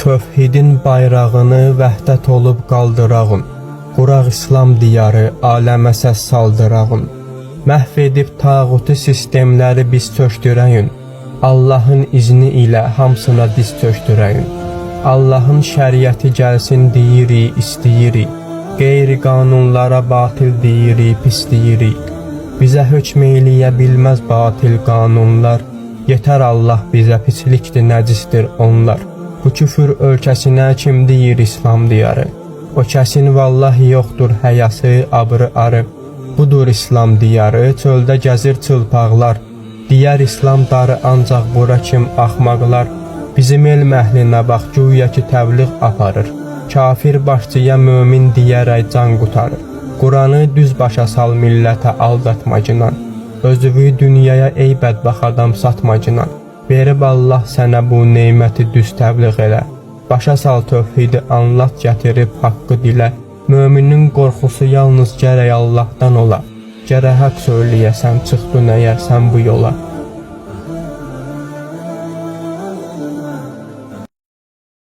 Tövhidin bayrağını vəhdət olub qaldırağın. Quraq İslam diyarı, aləmə səs saldırağın. Məhv edib tağutu sistemləri biz tökdürəyün. Allahın izni ilə hamısına diz tökdürəyün. Allahın şəriəti gəlsin deyirik, istəyirik. Qeyri qanunlara batil deyirik, pis deyirik. Bizə hökm eləyə bilməz batil qanunlar. Yetər Allah bizə pislikdir, nəcisdir onlar. Bu küfür ölkəsinə kim deyir İslam diyarı? O kəsin vallahi yoxdur həyası, abrı arı. Budur İslam diyarı, çöldə gəzir çılpaqlar. Deyər İslam darı ancaq bura kim axmaqlar. Bizim elm əhlinə bax güya ki təbliğ aparır. Kafir başçıya mömin deyərək can qutarır. Quranı düz başa sal millətə aldatmacınan. Özüvü dünyaya ey bədbax adam satmacınan. Verib Allah sənə bu neyməti düz təbliğ elə. Başa sal tövhidi anlat gətirib haqqı dilə. Möminin qorxusu yalnız gərək Allahdan ola. Gərək haqq söyləyəsən çıxdın əgər sən bu yola.